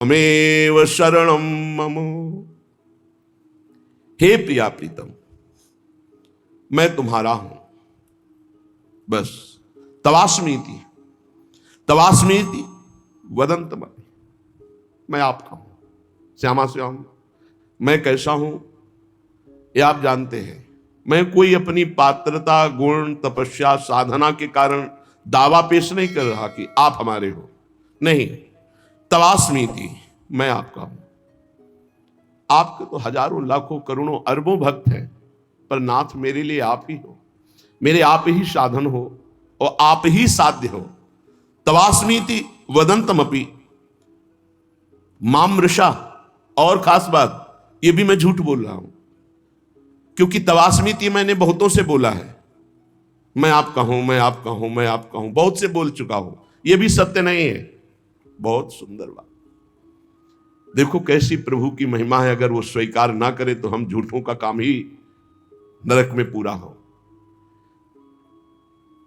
त्वमेव शरणं मम। हे प्रिया प्रीतम, मैं तुम्हारा हूं, बस। तवास्मीति, तवास्मीति वदन्तमपि, मैं आपका हूं। श्यामा श्याम, मैं कैसा हूं ये आप जानते हैं। मैं कोई अपनी पात्रता, गुण, तपस्या, साधना के कारण दावा पेश नहीं कर रहा कि आप हमारे हो, नहीं। तवास्मीति, मैं आपका हूं। आपके तो हजारों, लाखों, करोड़ों, अरबों भक्त हैं, पर नाथ मेरे लिए आप ही हो। मेरे आप ही साधन हो और आप ही साध्य हो। तवास्मीति वदंतमपि मामृषा। और खास बात, ये भी मैं झूठ बोल रहा हूं, क्योंकि तवास्मीति मैंने बहुतों से बोला है। मैं आपका हूं, मैं आपका हूं, मैं आपका हूं, बहुत से बोल चुका हूं। यह भी सत्य नहीं है। बहुत सुंदर बात। देखो कैसी प्रभु की महिमा है। अगर वो स्वीकार ना करे तो हम झूठों का काम ही नरक में पूरा हो।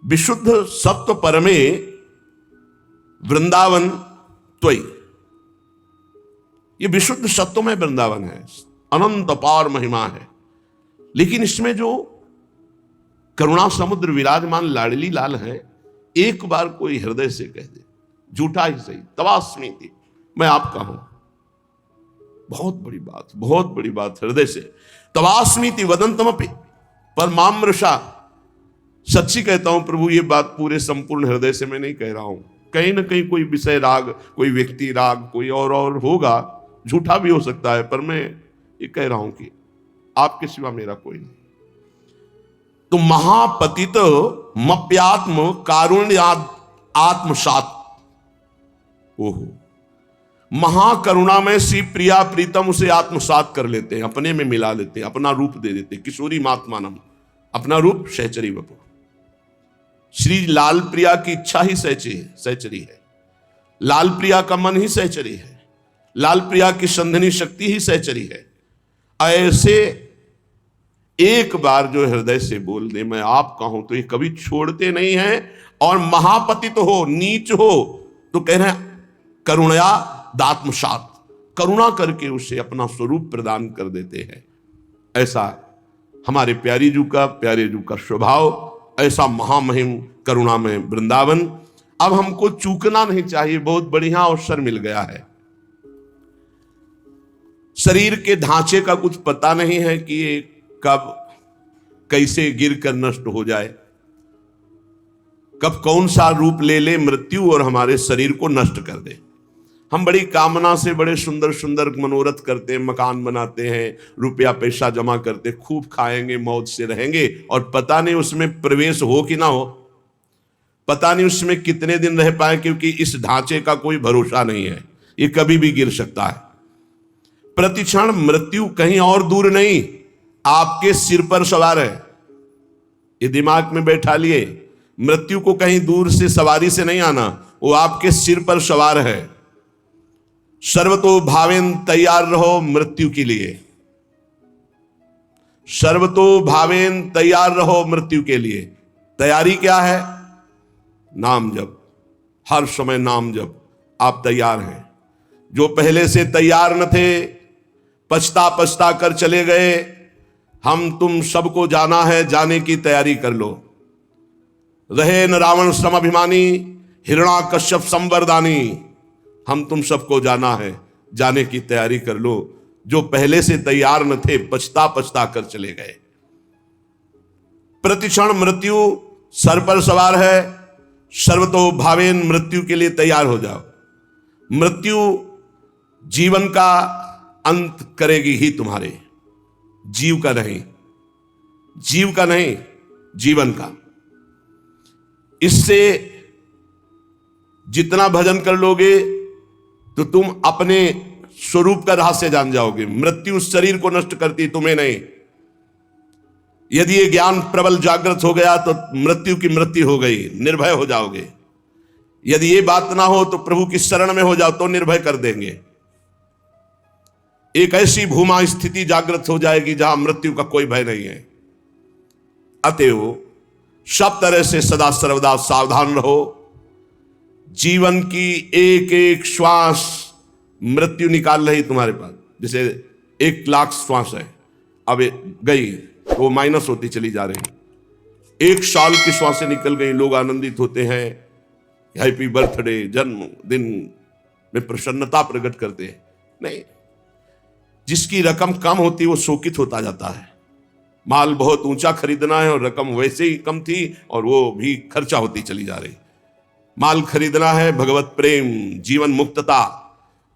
विशुद्ध सत्व परमे वृंदावन त्वयि। ये विशुद्ध सत्व में वृंदावन है, अनंत अपार महिमा है। लेकिन इसमें जो करुणा समुद्र विराजमान लाडली लाल है, एक बार कोई हृदय से कह दे, झूठा ही सही, तवास्मीति, मैं आपका हूं। बहुत बड़ी बात, बहुत बड़ी बात। हृदय से तवास्मीति वदंतमपि परमामृषा। सच्ची कहता हूं प्रभु, ये बात पूरे संपूर्ण हृदय से मैं नहीं कह रहा हूं। कहीं ना कहीं कोई विषय राग, कोई व्यक्ति राग, कोई और होगा, झूठा भी हो सकता है, पर मैं ये कह रहा हूं कि आपके सिवा मेरा कोई नहीं। तो महापतित मप्यात्म कारुण्याद आत्मसात। ओहो, महाकरुणामय श्री प्रिया प्रीतम उसे आत्मसात कर लेते हैं, अपने में मिला लेते हैं, अपना रूप दे देते हैं। किशोरी मात्मानम, अपना रूप सहचरी वपु। श्री लाल प्रिया की इच्छा ही सहचरी है। लाल प्रिया का मन ही सहचरी है। लाल प्रिया की संधिनी शक्ति ही सहचरी है। ऐसे एक बार जो हृदय से बोल दे मैं आपका हूं, तो ये कभी छोड़ते नहीं हैं। और महापतित हो, नीच हो, तो कह रहे हैं करुणया दात्मसात, करुणा करके उसे अपना स्वरूप प्रदान कर देते हैं। ऐसा हमारे प्यारी जू का स्वभाव, ऐसा महामहिम करुणा में वृंदावन। अब हमको चूकना नहीं चाहिए। बहुत बढ़िया अवसर मिल गया है। शरीर के ढांचे का कुछ पता नहीं है कि ये कब कैसे गिर कर नष्ट हो जाए, कब कौन सा रूप ले ले मृत्यु और हमारे शरीर को नष्ट कर दे। हम बड़ी कामना से बड़े सुंदर सुंदर मनोरथ करते हैं, मकान बनाते हैं, रुपया पैसा जमा करते, खूब खाएंगे, मौज से रहेंगे, और पता नहीं उसमें प्रवेश हो कि ना हो, पता नहीं उसमें कितने दिन रह पाए, क्योंकि इस ढांचे का कोई भरोसा नहीं है। ये कभी भी गिर सकता है। प्रतिक्षण मृत्यु कहीं और दूर नहीं, आपके सिर पर सवार है। ये दिमाग में बैठा लिए, मृत्यु को कहीं दूर से सवारी से नहीं आना, वो आपके सिर पर सवार है। सर्वतो भावेन तैयार रहो मृत्यु के लिए। सर्वतो भावेन तैयार रहो मृत्यु के लिए। तैयारी क्या है? नाम जप, हर समय नाम जप। आप तैयार हैं। जो पहले से तैयार न थे, पछता पछता कर चले गए, हम तुम सबको जाना है, जाने की तैयारी कर लो। रहे न रावण समभिमानी, हिरण्याकश्यप संवरदानी। हम तुम सबको जाना है, जाने की तैयारी कर लो। जो पहले से तैयार न थे, पछता पछता कर चले गए। प्रतिक्षण मृत्यु सर पर सवार है। सर्वतो भावेन, मृत्यु के लिए तैयार हो जाओ। मृत्यु जीवन का अंत करेगी ही तुम्हारे, जीव का नहीं, जीव का नहीं, जीवन का। इससे जितना भजन कर लोगे तो तुम अपने स्वरूप का रहस्य जान जाओगे। मृत्यु शरीर को नष्ट करती, तुम्हें नहीं। यदि ये ज्ञान प्रबल जागृत हो गया तो मृत्यु की मृत्यु हो गई, निर्भय हो जाओगे। यदि ये बात ना हो तो प्रभु की शरण में हो जाओ, तो निर्भय कर देंगे। एक ऐसी भूमा स्थिति जागृत हो जाएगी जहां मृत्यु का कोई भय नहीं है। अतएव सब तरह से सदा सर्वदा सावधान रहो। जीवन की एक एक श्वास मृत्यु निकाल रही तुम्हारे पास, जैसे 1,00,000 श्वास है, अब गई तो वो माइनस होती चली जा रही। 1 साल की श्वासें निकल गई, लोग आनंदित होते हैं, हैप्पी बर्थडे, जन्मदिन में प्रसन्नता प्रकट करते हैं। नहीं, जिसकी रकम कम होती वो शोकित होता जाता है। माल बहुत ऊंचा खरीदना है और रकम वैसे ही कम थी और वो भी खर्चा होती चली जा रही। माल खरीदना है भगवत प्रेम, जीवन मुक्तता,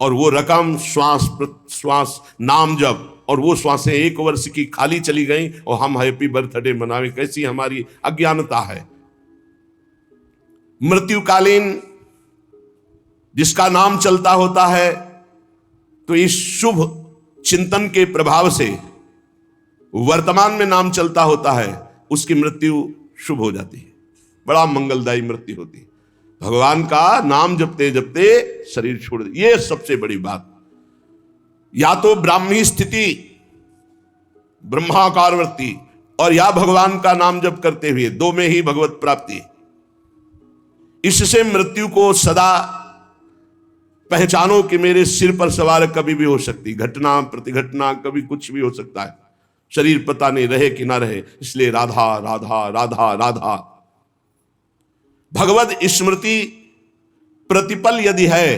और वो रकम श्वास नाम जप, और वो श्वासें 1 वर्ष की खाली चली गई और हम हैप्पी बर्थडे मनावे। कैसी हमारी अज्ञानता है। मृत्युकालीन जिसका नाम चलता होता है, तो इस शुभ चिंतन के प्रभाव से वर्तमान में नाम चलता होता है, उसकी मृत्यु शुभ हो जाती है, बड़ा मंगलदायी मृत्यु होती है। भगवान का नाम जपते जपते शरीर छोड़ दे, ये सबसे बड़ी बात। या तो ब्राह्मी स्थिति ब्रह्माकारवर्ती, और या भगवान का नाम जप करते हुए, 2 में ही भगवत प्राप्ति। इससे मृत्यु को सदा पहचानो कि मेरे सिर पर सवार कभी भी हो सकती, घटना प्रतिघटना कभी कुछ भी हो सकता है, शरीर पता नहीं रहे कि ना रहे। इसलिए राधा राधा राधा राधा। भगवत स्मृति प्रतिपल यदि है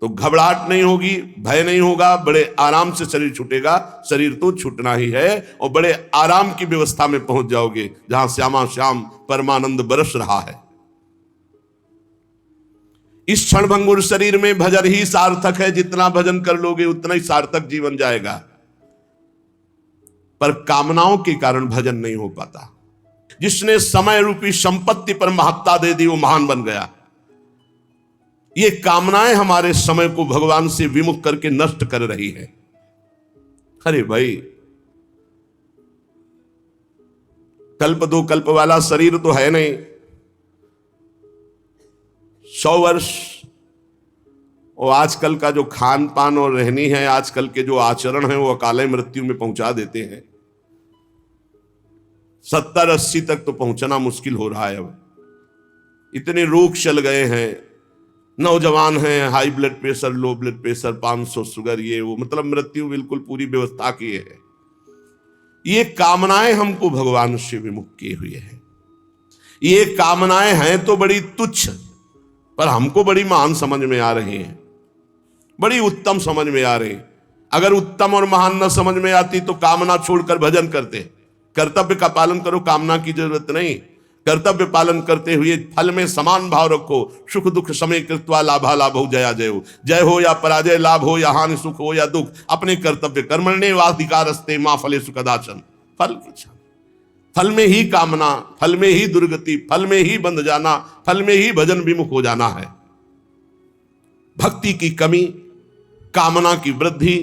तो घबराहट नहीं होगी, भय नहीं होगा, बड़े आराम से शरीर छूटेगा। शरीर तो छूटना ही है और बड़े आराम की व्यवस्था में पहुंच जाओगे, जहां श्यामा श्याम परमानंद बरस रहा है। इस क्षणभंगुर शरीर में भजन ही सार्थक है। जितना भजन कर लोगे उतना ही सार्थक जीवन जाएगा, पर कामनाओं के कारण भजन नहीं हो पाता। जिसने समय रूपी संपत्ति पर महत्ता दे दी वो महान बन गया। ये कामनाएं हमारे समय को भगवान से विमुख करके नष्ट कर रही है। अरे भाई, कल्प 2 कल्प वाला शरीर तो है नहीं। 100 वर्ष, और आजकल का जो खान पान और रहनी है, आजकल के जो आचरण है, वो अकाले मृत्यु में पहुंचा देते हैं। 70-80 तक तो पहुंचना मुश्किल हो रहा है। अब इतने रोग चल गए हैं, नौजवान हैं, high blood pressure, low blood pressure, 500 sugar, ये वो, मतलब मृत्यु बिल्कुल पूरी व्यवस्था की है। ये कामनाएं हमको भगवान से विमुख किए हुए हैं। ये कामनाएं हैं तो बड़ी तुच्छ, पर हमको बड़ी महान समझ में आ रही हैं, बड़ी उत्तम समझ में आ रही। अगर उत्तम और महान न समझ में आती तो कामना छोड़कर भजन करते। कर्तव्य का पालन करो, कामना की जरूरत नहीं। कर्तव्य पालन करते हुए फल में समान भाव रखो। सुख दुख समय कृत्वा लाभा लाभो जया जयो। जय हो या पराजय, लाभ हो या हानि, सुख हो या दुख, अपने कर्तव्य कर्मण्ये वाधिकारस्ते मां फलेषु कदाचन। फल की इच्छा, फल में ही कामना, फल में ही दुर्गति, फल में ही बंध जाना, फल में ही भजन विमुख हो जाना है। भक्ति की कमी, कामना की वृद्धि,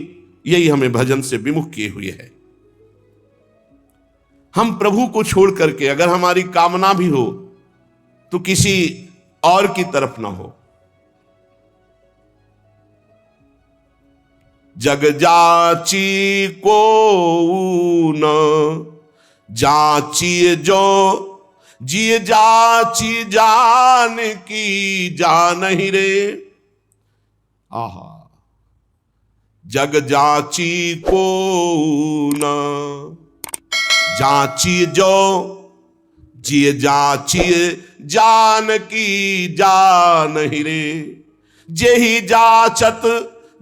यही हमें भजन से विमुख किए हुए है। हम प्रभु को छोड़ करके अगर हमारी कामना भी हो तो किसी और की तरफ ना हो। जग जाची को न जाची जो जिय जाची जान की जान ही रे। आहा, जग जाची को न जाची जो जिय जाची जान की जान ही रे। जेहि जाचत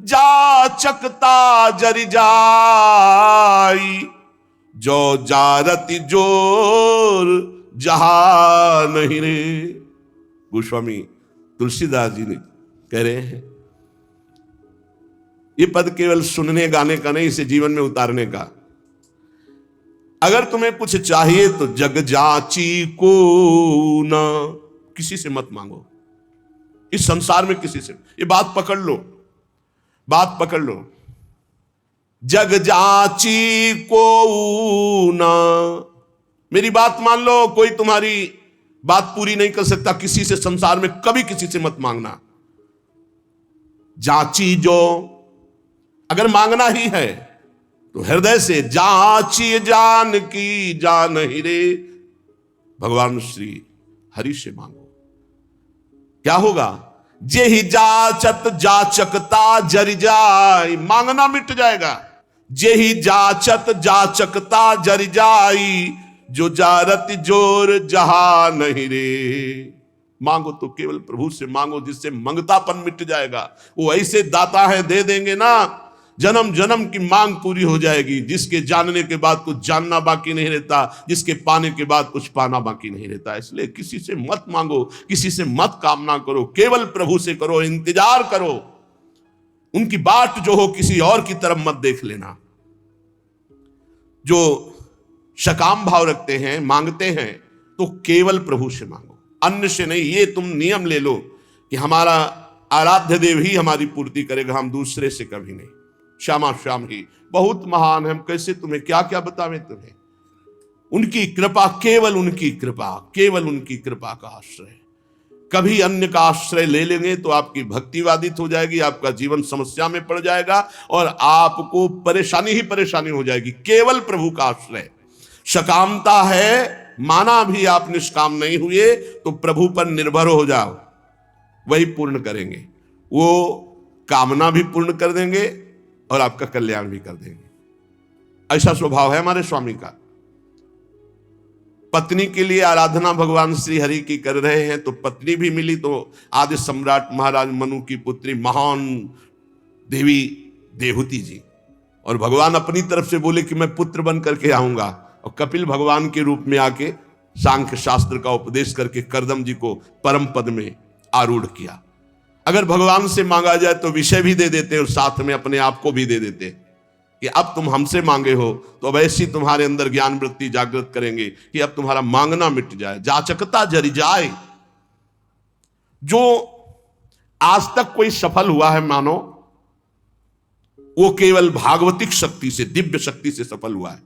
जाचकता जरि जाई, जो जारति जोर जहान ही रे। गोस्वामी तुलसीदास जी ने कह रहे हैं, ये पद केवल सुनने गाने का नहीं, इसे जीवन में उतारने का। अगर तुम्हें कुछ चाहिए तो जग जाची को ना, किसी से मत मांगो। इस संसार में किसी से, ये बात पकड़ लो, बात पकड़ लो। जग जाची को ना, मेरी बात मान लो। कोई तुम्हारी बात पूरी नहीं कर सकता किसी से संसार में, कभी किसी से मत मांगना। जाची जो, अगर मांगना ही है तो हृदय से जाची जान की जान ही रे। भगवान श्री हरि से मांगो। क्या होगा? जेहि जाचत जाचकता जरि जाय, मांगना मिट जाएगा। जेहि जाचत जाचकता जरि जाई, जो जारत जोर जहा नहीं रे। मांगो तो केवल प्रभु से मांगो, जिससे मंगतापन मिट जाएगा। वो ऐसे दाता है, दे देंगे ना, जन्म जन्म की मांग पूरी हो जाएगी। जिसके जानने के बाद कुछ जानना बाकी नहीं रहता, जिसके पाने के बाद कुछ पाना बाकी नहीं रहता। इसलिए किसी से मत मांगो, किसी से मत कामना करो, केवल प्रभु से करो, इंतजार करो। उनकी बाट जो हो किसी और की तरफ मत देख लेना। जो सकाम भाव रखते हैं, मांगते हैं, तो केवल प्रभु से मांगो, अन्य से नहीं। ये तुम नियम ले लो कि हमारा आराध्य देव ही हमारी पूर्ति करेगा, हम दूसरे से कभी नहीं। श्यामा श्याम ही बहुत महान है, हम कैसे तुम्हें क्या क्या बतावें तुम्हें। उनकी कृपा, केवल उनकी कृपा, केवल उनकी कृपा का आश्रय। कभी अन्य का आश्रय ले लेंगे तो आपकी भक्ति बाधित हो जाएगी, आपका जीवन समस्या में पड़ जाएगा और आपको परेशानी ही परेशानी हो जाएगी। केवल प्रभु का आश्रय। सकामता है, माना भी आप निष्काम नहीं हुए तो प्रभु पर निर्भर हो जाओ, वही पूर्ण करेंगे। वो कामना भी पूर्ण कर देंगे और आपका कल्याण भी कर देंगे। ऐसा स्वभाव है हमारे स्वामी का। पत्नी के लिए आराधना भगवान श्री हरि की कर रहे हैं, तो पत्नी भी मिली तो आदि सम्राट महाराज मनु की पुत्री महान देवी देवहूति जी, और भगवान अपनी तरफ से बोले कि मैं पुत्र बन करके आऊंगा, और कपिल भगवान के रूप में आके सांख्य शास्त्र का उपदेश करके करदम जी को परम पद में आरूढ़ किया। अगर भगवान से मांगा जाए तो विषय भी दे देते और साथ में अपने आप को भी दे देते कि अब तुम हमसे मांगे हो तो अब ऐसी तुम्हारे अंदर ज्ञान वृत्ति जागृत करेंगे कि अब तुम्हारा मांगना मिट जाए। जाचकता जरि जाए। जो आज तक कोई सफल हुआ है मानो, वो केवल भागवतिक शक्ति से, दिव्य शक्ति से सफल हुआ है।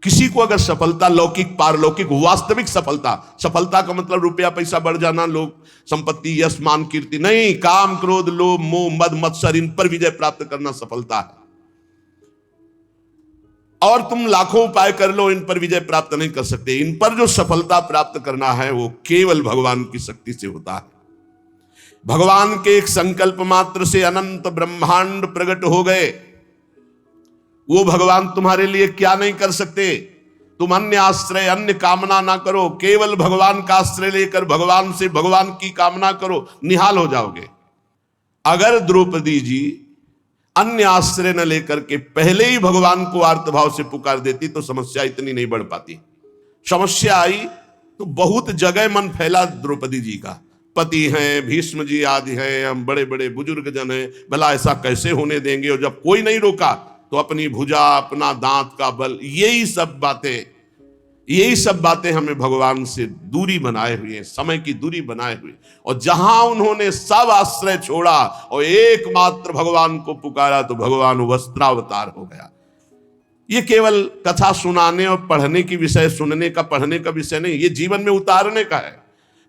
किसी को अगर सफलता, लौकिक पारलौकिक वास्तविक सफलता, सफलता का मतलब रुपया पैसा बढ़ जाना, लोग संपत्ति यश मान कीर्ति नहीं, काम क्रोध लोभ मोह मद मत्सर, इन पर विजय प्राप्त करना सफलता है। और तुम लाखों उपाय कर लो, इन पर विजय प्राप्त नहीं कर सकते। इन पर जो सफलता प्राप्त करना है वो केवल भगवान की शक्ति से होता है। भगवान के एक संकल्प मात्र से अनंत ब्रह्मांड प्रकट हो गए। वो भगवान तुम्हारे लिए क्या नहीं कर सकते। तुम अन्य आश्रय, अन्य कामना ना करो, केवल भगवान का आश्रय लेकर भगवान से भगवान की कामना करो, निहाल हो जाओगे। अगर द्रौपदी जी अन्य आश्रय न लेकर के पहले ही भगवान को आर्तभाव से पुकार देती तो समस्या इतनी नहीं बढ़ पाती। समस्या आई तो बहुत जगह मन फैला द्रौपदी जी का। पति हैं, भीष्म जी आदि हैं, हम बड़े बड़े बुजुर्ग जन हैं, भला ऐसा कैसे होने देंगे। और जब कोई नहीं रोका तो अपनी भुजा, अपना दांत का बल, यही सब बातें हमें भगवान से दूरी बनाए हुए, समय की दूरी बनाए हुए। और जहां उन्होंने सब आश्रय छोड़ा और एकमात्र भगवान को पुकारा तो भगवान वस्त्रावतार हो गया। ये केवल कथा सुनाने और पढ़ने की विषय, सुनने का पढ़ने का विषय नहीं, ये जीवन में उतारने का है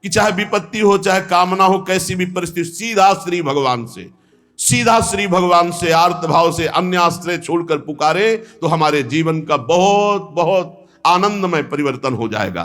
कि चाहे विपत्ति हो, चाहे कामना हो, कैसी भी परिस्थिति, सीधा श्री भगवान से, सीधा श्री भगवान से आर्त भाव से अन्य आश्रय छोड़कर पुकारे तो हमारे जीवन का बहुत बहुत आनंदमय परिवर्तन हो जाएगा।